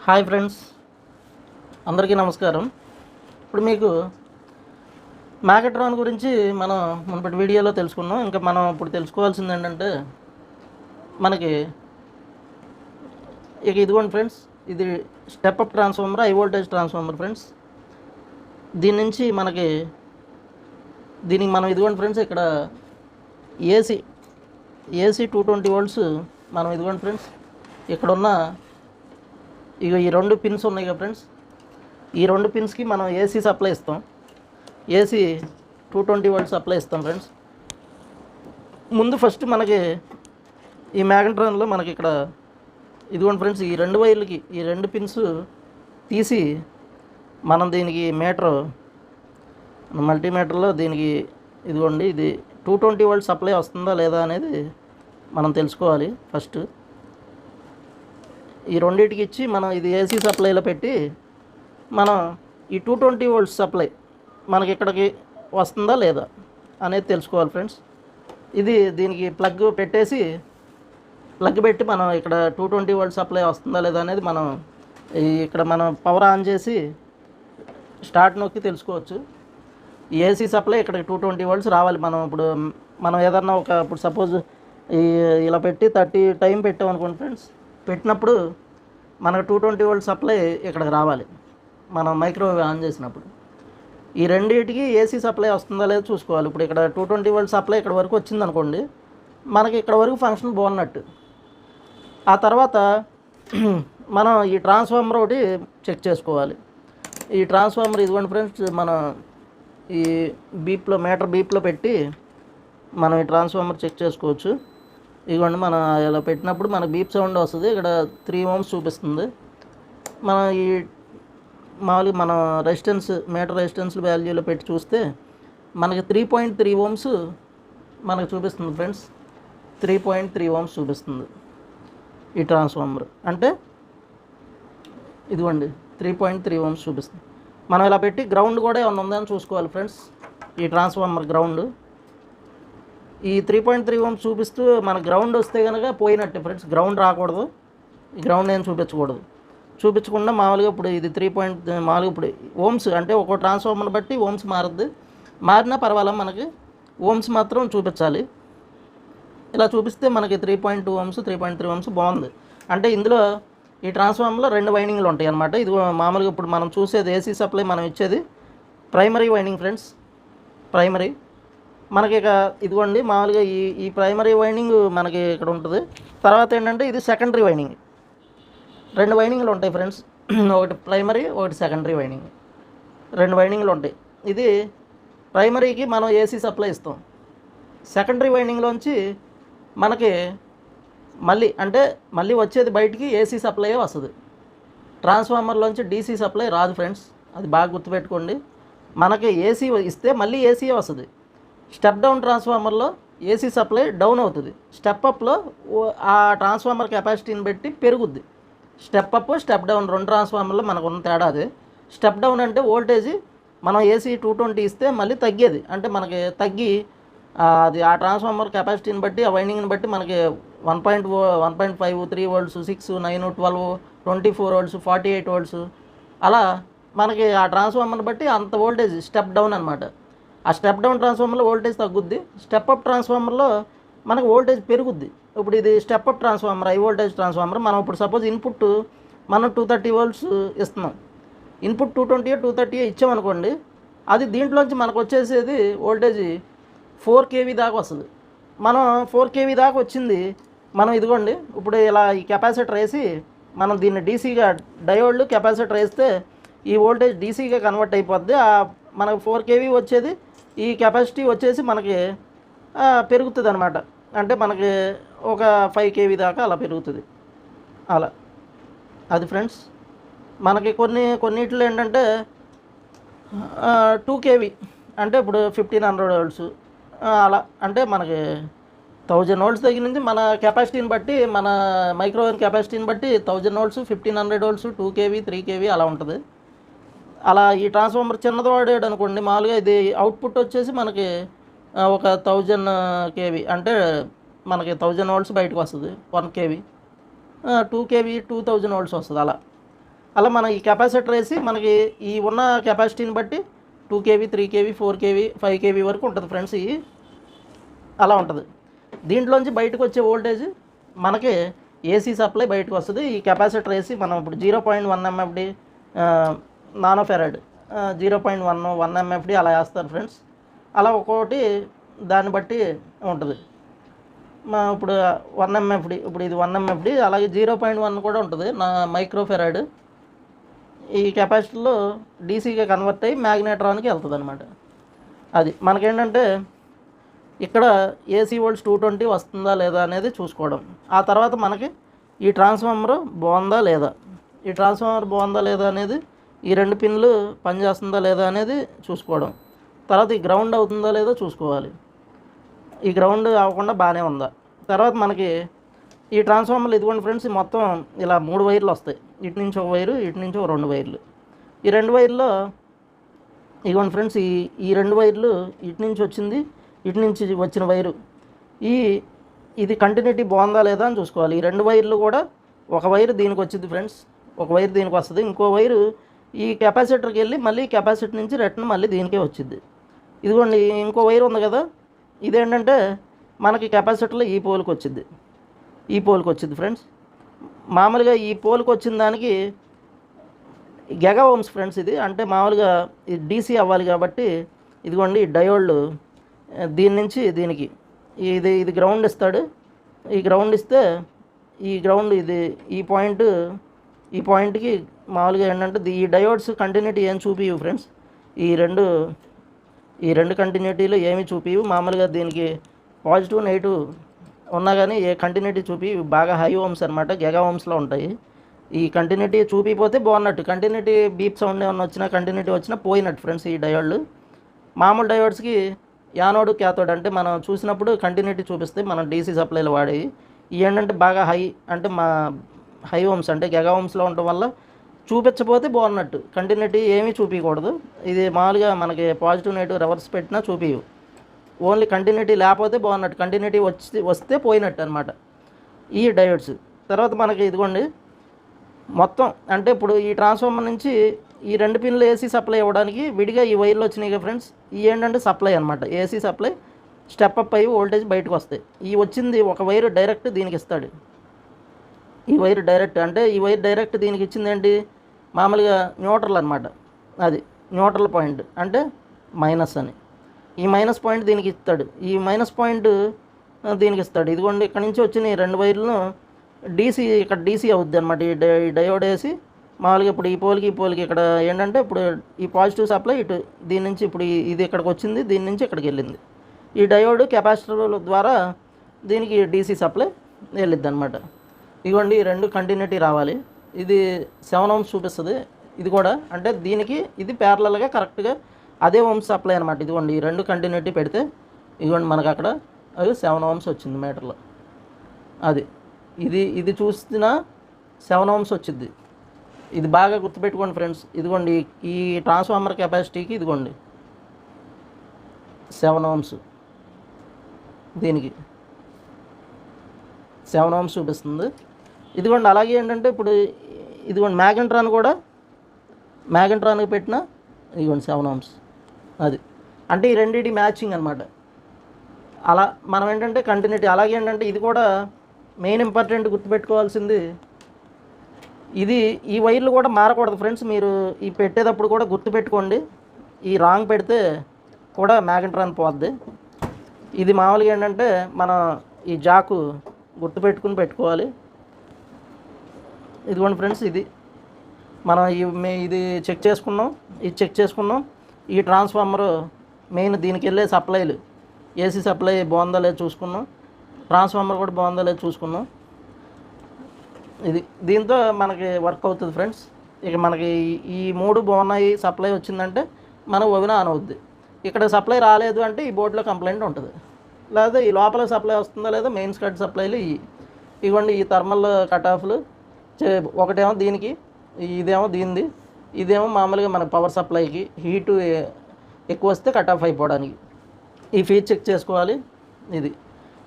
Hi friends, అందరికీ నమస్కారం. ఇప్పుడు మీకు మ్యాగట్రాన్ గురించి మనం మునుపటి వీడియోలో తెలుసుకున్నాం. ఇంకా మనం ఇప్పుడు తెలుసుకోవాల్సింది ఏంటంటే మనకి ఇదిగోండి ఫ్రెండ్స్, ఇది step up transformer, high voltage transformer friends. దీనికి మనం ఇదిగోండి ఫ్రెండ్స్, ఇక్కడ ఏసీ 220 వోల్ట్స్ మనం ఇదిగోండి ఫ్రెండ్స్, ఇక్కడ ఉన్న ఈ 2 పిన్స్ ఉన్నాయి కదా ఫ్రెండ్స్, ఈ 2 పిన్స్కి మనం ఏసీ సప్లై ఇస్తాం. ఏసీ 220 వోల్ట్స్ సప్లై ఇస్తాం ఫ్రెండ్స్. ముందు ఫస్ట్ మనకి ఈ మ్యాగ్నెట్రాన్లో మనకి ఇక్కడ ఇదిగోండి ఫ్రెండ్స్, ఈ 2 వైర్లకి ఈ 2 పిన్స్ తీసి మనం దీనికి మల్టీమీటర్లో దీనికి ఇదిగోండి, ఇది 220 వోల్ట్స్ సప్లై వస్తుందా లేదా అనేది మనం తెలుసుకోవాలి. ఫస్ట్ ఈ రెండింటికి ఇచ్చి మనం ఇది ఏసీ సప్లైలో పెట్టి మనం ఈ 220 వోల్ట్స్ సప్లై మనకి ఇక్కడికి వస్తుందా లేదా అనేది తెలుసుకోవాలి ఫ్రెండ్స్. ఇది దీనికి ప్లగ్ పెట్టి మనం ఇక్కడ 220 వోల్ట్స్ సప్లై వస్తుందా లేదా అనేది మనం ఇక్కడ మనం పవర్ ఆన్ చేసి స్టార్ట్ నొక్కి తెలుసుకోవచ్చు. ఈ ఏసీ సప్లై ఇక్కడికి 220 వోల్ట్స్ రావాలి. మనం ఏదన్నా ఇప్పుడు సపోజ్ ఇలా పెట్టి 30 టైం పెట్టామనుకోండి ఫ్రెండ్స్, పెట్టినప్పుడు మనకు 220 వోల్ట్ సప్లై ఇక్కడికి రావాలి మనం మైక్రోవేవ్ ఆన్ చేసినప్పుడు. ఈ రెండింటికి ఏసీ సప్లై వస్తుందా లేదో చూసుకోవాలి. ఇప్పుడు ఇక్కడ 220 వోల్ట్ సప్లై ఇక్కడ వరకు వచ్చిందనుకోండి, మనకి ఇక్కడ వరకు ఫంక్షన్ బాగున్నట్టు. ఆ తర్వాత మనం ఈ ట్రాన్స్ఫార్మర్ ఒకటి చెక్ చేసుకోవాలి. ఈ ట్రాన్స్ఫార్మర్ ఇదిగోండి ఫ్రెండ్స్, మనం ఈ మీటర్ బీప్లో పెట్టి మనం ఈ ట్రాన్స్ఫార్మర్ చెక్ చేసుకోవచ్చు. ఇదిగోండి, మనం ఇలా పెట్టినప్పుడు మనకు బీప్ సౌండ్ వస్తుంది. ఇక్కడ 3 ohms చూపిస్తుంది. మనం ఈ మామూలుగా మనం మీటర్ రెసిస్టెన్స్ వాల్యూలో పెట్టి చూస్తే మనకి 3.3 ohms మనకు చూపిస్తుంది ఫ్రెండ్స్. 3.3 ohms చూపిస్తుంది ఈ ట్రాన్స్ఫార్మర్. అంటే ఇదిగోండి 3.3 ohms చూపిస్తుంది. మనం ఇలా పెట్టి గ్రౌండ్ కూడా ఏమన్నా ఉందని చూసుకోవాలి ఫ్రెండ్స్. ఈ ట్రాన్స్ఫార్మర్ గ్రౌండ్ ఈ 3.3 ohms చూపిస్తూ మన గ్రౌండ్ వస్తే కనుక పోయినట్టే ఫ్రెండ్స్. గ్రౌండ్ రాకూడదు, ఈ గ్రౌండ్ ఏం చూపించకుండా మామూలుగా ఇప్పుడు ఇది మామూలుగా ఇప్పుడు ఓమ్స్ అంటే ఒక్కో ట్రాన్స్ఫార్మర్ బట్టి ఓమ్స్ మారినా పర్వాలేదు, మనకి ఓమ్స్ మాత్రం చూపించాలి. ఇలా చూపిస్తే మనకి 3.2 ohms 3.3 ohms బాగుంది. అంటే ఇందులో ఈ ట్రాన్స్ఫార్మర్లో 2 వైండింగ్లు ఉంటాయి అన్నమాట. ఇది మామూలుగా ఇప్పుడు మనం చూసేది ఏసీ సప్లై మనం ఇచ్చేది ప్రైమరీ వైండింగ్ ఫ్రెండ్స్. ప్రైమరీ మనకి ఇక ఇదిగోండి, మామూలుగా ఈ ప్రైమరీ వైండింగ్ మనకి ఇక్కడ ఉంటుంది. తర్వాత ఏంటంటే ఇది సెకండరీ వైండింగ్. 2 వైండింగ్లు ఉంటాయి ఫ్రెండ్స్, ఒకటి ప్రైమరీ ఒకటి సెకండరీ వైండింగ్. 2 వైండింగ్లు ఉంటాయి. ఇది ప్రైమరీకి మనం ఏసీ సప్లై ఇస్తాం. సెకండరీ వైండింగ్లోంచి మనకి మళ్ళీ వచ్చేది బయటికి ఏసీ సప్లై వస్తుంది. ట్రాన్స్ఫార్మర్లోంచి డీసీ సప్లై రాదు ఫ్రెండ్స్, అది బాగా గుర్తుపెట్టుకోండి. మనకి ఏసీ ఇస్తే మళ్ళీ ఏసీయే వస్తుంది. స్టెప్ డౌన్ ట్రాన్స్ఫార్మర్లో ఏసీ సప్లై డౌన్ అవుతుంది. స్టెప్ అప్లో ఆ ట్రాన్స్ఫార్మర్ కెపాసిటీని బట్టి పెరుగుద్ది. స్టెప్ అప్ స్టెప్ డౌన్ 2 ట్రాన్స్ఫార్మర్లో మనకు ఉన్న తేడా అదే. స్టెప్ డౌన్ అంటే వోల్టేజ్ మనం ఏసీ 220 ఇస్తే మళ్ళీ తగ్గేది, అంటే మనకి తగ్గి అది ఆ ట్రాన్స్ఫార్మర్ కెపాసిటీని బట్టి ఆ వైండింగ్ని బట్టి మనకి 1.5 3 volts 6 9 12 24 volts 48 volts అలా మనకి ఆ ట్రాన్స్ఫార్మర్ని బట్టి అంత వోల్టేజ్ స్టెప్ డౌన్ అనమాట. ఆ స్టెప్ డౌన్ ట్రాన్స్ఫార్మర్లో వోల్టేజ్ తగ్గుద్ది. స్టెప్ అప్ ట్రాన్స్ఫార్మర్లో మనకు వోల్టేజ్ పెరుగుద్ది. ఇప్పుడు ఇది step up transformer, high voltage transformer. మనం ఇప్పుడు సపోజ్ ఇన్పుట్ మనం 230 volts ఇస్తున్నాం. ఇన్పుట్ 220 230 ఇచ్చామనుకోండి, అది దీంట్లోంచి మనకు వచ్చేసేది వోల్టేజ్ 4 kV దాకా వస్తుంది. మనం 4 kV దాకా వచ్చింది. మనం ఇదిగోండి ఇప్పుడు ఇలా ఈ కెపాసిటర్ వేసి మనం దీన్ని డీసీగా డయోడ్లు కెపాసిటర్ వేస్తే ఈ వోల్టేజ్ డీసీగా కన్వర్ట్ అయిపోద్ది. మనకు 4 kV వచ్చేది ఈ కెపాసిటీ వచ్చేసి మనకి పెరుగుతుంది అనమాట. అంటే మనకి ఒక 5 kV దాకా అలా పెరుగుతుంది. అలా అది ఫ్రెండ్స్. మనకి కొన్నిట్లో ఏంటంటే 2 kV అంటే ఇప్పుడు 1500 volts అలా, అంటే మనకి 1000 volts దగ్గర నుంచి మన కెపాసిటీని బట్టి, మన మైక్రోవేవ్ కెపాసిటీని బట్టి 1000 volts 1500 volts 2 kV 3 kV అలా ఉంటుంది. అలా ఈ ట్రాన్స్ఫార్మర్ చిన్నది వాడాడు అనుకోండి, మామూలుగా ఇది అవుట్పుట్ వచ్చేసి మనకి ఒక 1000 kV అంటే మనకి 1000 volts బయటకు వస్తుంది. 1 kV 2 kV 2000 volts వస్తుంది. అలా అలా మనం ఈ కెపాసిటర్ వేసి మనకి ఈ ఉన్న కెపాసిటీని బట్టి 2 kV 3 kV 4 kV 5 kV వరకు ఉంటుంది ఫ్రెండ్స్. ఈ అలా ఉంటుంది. దీంట్లోంచి బయటకు వచ్చే వోల్టేజ్ మనకి ఏసీ సప్లై బయటకు వస్తుంది. ఈ కెపాసిటర్ వేసి మనం ఇప్పుడు 0.1 MFD నానో ఫెరాడ్ 0.1 MFD అలా వేస్తారు ఫ్రెండ్స్. అలా ఒక్కొక్కటి దాన్ని బట్టి ఉంటుంది. ఇప్పుడు 1 MFD, ఇప్పుడు ఇది 1 MFD, అలాగే 0.1 కూడా ఉంటుంది నా మైక్రో ఫెరాడ్. ఈ కెపాసిటర్లో డీసీగా కన్వర్ట్ అయ్యి మ్యాగ్నెట్రాన్కి వెళ్తుంది అనమాట. అది మనకేంటంటే ఇక్కడ ఏసీ వోల్ట్స్ 220 వస్తుందా లేదా అనేది చూసుకోవడం. ఆ తర్వాత మనకి ఈ ట్రాన్స్ఫార్మర్ బాగుందా లేదా, ఈ ట్రాన్స్ఫార్మర్ బాగుందా లేదా అనేది, ఈ 2 పిన్లు పనిచేస్తుందా లేదా అనేది చూసుకోవడం. తర్వాత ఈ గ్రౌండ్ అవుతుందా లేదో చూసుకోవాలి. ఈ గ్రౌండ్ అవ్వకుండా బాగానే ఉందా. తర్వాత మనకి ఈ ట్రాన్స్ఫార్మర్లు ఇదిగోండి ఫ్రెండ్స్, మొత్తం ఇలా 3 వైర్లు వస్తాయి. ఇటు నుంచి ఒక వైరు, ఇటు నుంచి ఒక 2 వైర్లు. ఈ 2 వైర్లో ఇదిగోండి ఫ్రెండ్స్, ఈ 2 వైర్లు ఇటు నుంచి వచ్చింది, ఇటు నుంచి వచ్చిన వైరు, ఇది కంటిన్యూటీ బాగుందా లేదా అని చూసుకోవాలి. ఈ 2 వైర్లు కూడా, ఒక వైరు దీనికి వచ్చింది ఫ్రెండ్స్, ఒక వైరు దీనికి వస్తుంది, ఇంకో వైరు ఈ కెపాసిటర్కి వెళ్ళి మళ్ళీ కెపాసిటర్ నుంచి రిటర్న్ మళ్ళీ దీనికే వచ్చింది. ఇదిగోండి ఇంకో వైరు ఉంది కదా, ఇదేంటంటే మనకి కెపాసిటర్లో ఈ పోల్కి వచ్చింది, ఈ పోల్కి వచ్చింది ఫ్రెండ్స్. మామూలుగా ఈ పోల్కి వచ్చిన దానికి గెగా ఓమ్స్ ఫ్రెండ్స్. ఇది అంటే మామూలుగా ఇది డీసీ అవ్వాలి కాబట్టి ఇదిగోండి ఈ డయోడ్లు దీని నుంచి దీనికి ఇది గ్రౌండ్ ఇస్తాడు. ఈ గ్రౌండ్ ఇస్తే ఈ గ్రౌండ్ ఇది ఈ పాయింట్కి మామూలుగా ఏంటంటే ఈ డయోడ్స్ కంటిన్యూటీ ఏం చూపివు ఫ్రెండ్స్. ఈ రెండు కంటిన్యూటీలు ఏమి చూపివు. మామూలుగా దీనికి పాజిటివ్ నెగిటివ్ ఉన్నా కానీ ఏ కంటిన్యూటీ చూపి బాగా హై ఓమ్స్ అనమాట, గెగా ఓమ్స్లో ఉంటాయి. ఈ కంటిన్యూటీ చూపిపోతే బాగున్నట్టు, కంటిన్యూటీ బీప్ సౌండ్ ఏమన్నా వచ్చినా కంటిన్యూటీ వచ్చినా పోయినట్టు ఫ్రెండ్స్. ఈ డయోడ్లు మామూలు డయోడ్స్కి యానోడ్ క్యాథోడ్ అంటే మనం చూసినప్పుడు కంటిన్యూటీ చూపిస్తే మనం డీసీ సప్లైలో వాడేవి. ఇవి ఏంటంటే బాగా హై ఓమ్స్ అంటే గెగా ఓమ్స్లో ఉండటం వల్ల చూపించకపోతే బాగున్నట్టు, కంటిన్యూటీ ఏమీ చూపించకూడదు. ఇది మామూలుగా మనకి పాజిటివ్ నెగిటివ్ రివర్స్ పెట్టినా చూపివు, ఓన్లీ కంటిన్యూటీ లేకపోతే బాగున్నట్టు, కంటిన్యూటీ వస్తే పోయినట్టు అనమాట ఈ డయోడ్స్. తర్వాత మనకి ఇదిగోండి మొత్తం అంటే ఇప్పుడు ఈ ట్రాన్స్ఫార్మర్ నుంచి ఈ 2 పిన్లు ఏసీ సప్లై ఇవ్వడానికి విడిగా ఈ వైర్లు వచ్చినాయి కదా ఫ్రెండ్స్. ఇవి ఏంటంటే సప్లై అనమాట, ఏసీ సప్లై స్టెప్ అప్ అయ్యి వోల్టేజ్ బయటకు వస్తాయి. ఈ వచ్చింది ఒక వైరు డైరెక్ట్ దీనికి ఇస్తాడు, ఈ వైర్ డైరెక్ట్ అంటే ఈ వైర్ డైరెక్ట్ దీనికి ఇచ్చింది ఏంటి మామూలుగా న్యూట్రల్ అనమాట. అది న్యూట్రల్ పాయింట్ అంటే మైనస్ అని, ఈ మైనస్ పాయింట్ దీనికి ఇస్తాడు, ఈ మైనస్ పాయింట్ దీనికి ఇస్తాడు. ఇదిగోండి ఇక్కడ నుంచి వచ్చిన ఈ 2 వైర్లను డీసీ, ఇక్కడ డీసీ అవుద్ది అనమాట. ఈ డయోడ్ వేసి మామూలుగా ఇప్పుడు ఈ పోల్కి ఇక్కడ ఏంటంటే ఇప్పుడు ఈ పాజిటివ్ సప్లై ఇటు దీని నుంచి ఇప్పుడు ఇది ఇక్కడికి వచ్చింది, దీని నుంచి ఇక్కడికి వెళ్ళింది. ఈ డయోడ్ కెపాసిటర్ ద్వారా దీనికి డీసీ సప్లై వెళ్ళిద్ది అనమాట. ఇదిగోండి ఈ 2 కంటిన్యూటీ రావాలి. ఇది 7 ohms చూపిస్తుంది. ఇది కూడా అంటే దీనికి ఇది ప్యారలల్గా కరెక్ట్గా అదే ఓమ్స్ సప్లై అనమాట. ఇదిగోండి ఈ 2 కంటిన్యూటీ పెడితే ఇదిగోండి మనకు అక్కడ అది 7 ohms వచ్చింది మీటర్లో. అది ఇది చూసిన 7 ohms వచ్చింది. ఇది బాగా గుర్తుపెట్టుకోండి ఫ్రెండ్స్. ఇదిగోండి ఈ ట్రాన్స్ఫార్మర్ కెపాసిటీకి ఇదిగోండి 7 ohms, దీనికి 7 ohms చూపిస్తుంది. ఇదిగోండి అలాగే ఏంటంటే ఇప్పుడు ఇదిగోండి మ్యాగంట్రాన్కి పెట్టిన ఇదిగోండి 7 ohms. అది అంటే ఈ రెండింటి మ్యాచింగ్ అనమాట. అలా మనం ఏంటంటే కంటిన్యూటీ. అలాగే ఏంటంటే ఇది కూడా మెయిన్ ఇంపార్టెంట్ గుర్తుపెట్టుకోవాల్సింది, ఈ వైర్లు కూడా మారకూడదు ఫ్రెండ్స్. మీరు ఈ పెట్టేటప్పుడు కూడా గుర్తుపెట్టుకోండి, ఈ రాంగ్ పెడితే కూడా మ్యాగంట్రాన్ పోద్ది. ఇది మామూలుగా ఏంటంటే మనం ఈ జాకు గుర్తుపెట్టుకుని పెట్టుకోవాలి. ఇదిగోండి ఫ్రెండ్స్, ఇది మనం ఇది చెక్ చేసుకున్నాం. ఈ ట్రాన్స్ఫార్మర్ మెయిన్ దీనికి వెళ్ళే సప్లైలు ఏసీ సప్లై బాగుందా లేదు చూసుకున్నాం, ట్రాన్స్ఫార్మర్ కూడా బాగుందా లేదు చూసుకున్నాం. దీంతో మనకి వర్క్ అవుతుంది ఫ్రెండ్స్. ఇక మనకి ఈ 3 బాగున్నాయి, సప్లై వచ్చిందంటే మనకు ఓవెన్ ఆన్ అవుద్ది. ఇక్కడ సప్లై రాలేదు అంటే ఈ బోర్డులో కంప్లైంట్ ఉంటుంది, లేదా ఈ లోపల సప్లై వస్తుందా లేదా మెయిన్ స్కడ్ సప్లైలు ఇవ్వండి. ఈ థర్మల్ కట్ ఆఫ్లు ఒకటేమో దీనికి, ఇదేమో దీనిది, ఇదేమో మామూలుగా మనకు పవర్ సప్లైకి హీటు ఎక్కువ వస్తే కట్ ఆఫ్ అయిపోవడానికి. ఈ ఫీజ్ చెక్ చేసుకోవాలి.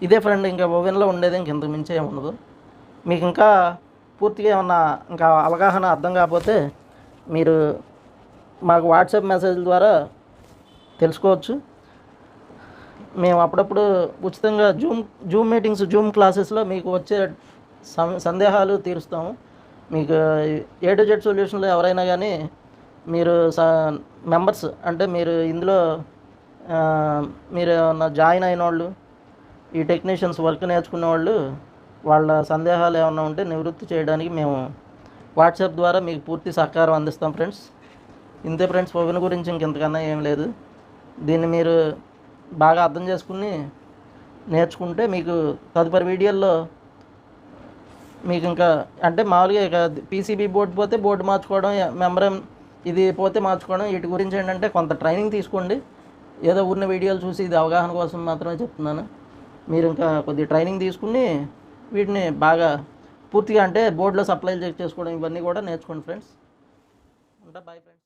ఇదే ఫ్రెండ్, ఇంకా ఓవెన్లో ఉండేది ఇంతకు మించి ఏమి ఉండదు. మీకు ఇంకా పూర్తిగా ఏమన్నా ఇంకా అవగాహన అర్థం కాకపోతే మీరు మాకు వాట్సాప్ మెసేజ్ ద్వారా తెలుసుకోవచ్చు. మేము అప్పుడప్పుడు ఉచితంగా జూమ్ మీటింగ్స్, జూమ్ క్లాసెస్లో మీకు వచ్చే సందేహాలు తీరుస్తాము. మీకు A to Z సొల్యూషన్లో ఎవరైనా కానీ మీరు మెంబర్స్ అంటే మీరు ఇందులో మీరు ఏమన్నా జాయిన్ అయిన వాళ్ళు, ఈ టెక్నీషియన్స్ వర్క్ నేర్చుకునే వాళ్ళు, వాళ్ళ సందేహాలు ఏమన్నా ఉంటే నివృత్తి చేయడానికి మేము వాట్సాప్ ద్వారా మీకు పూర్తి సహకారం అందిస్తాం ఫ్రెండ్స్. ఇంతే ఫ్రెండ్స్, ఓవెన్ గురించి ఇంకెంతకన్నా ఏం లేదు. దీన్ని మీరు బాగా అర్థం చేసుకుని నేర్చుకుంటే మీకు తదుపరి వీడియోల్లో మీకు ఇంకా అంటే మామూలుగా ఇక పీసీబీ బోర్డు పోతే బోర్డు మార్చుకోవడం, మెమరీ ఇది పోతే మార్చుకోవడం, వీటి గురించి ఏంటంటే కొంత ట్రైనింగ్ తీసుకోండి. ఏదో ఉన్న వీడియోలు చూసి ఇది అవగాహన కోసం మాత్రమే చెప్తున్నాను. మీరు ఇంకా కొద్దిగా ట్రైనింగ్ తీసుకుని వీటిని బాగా పూర్తిగా అంటే బోర్డులో సప్లై చెక్ చేసుకోవడం ఇవన్నీ కూడా నేర్చుకోండి ఫ్రెండ్స్. ఉంటా, బాయ్ ఫ్రెండ్స్.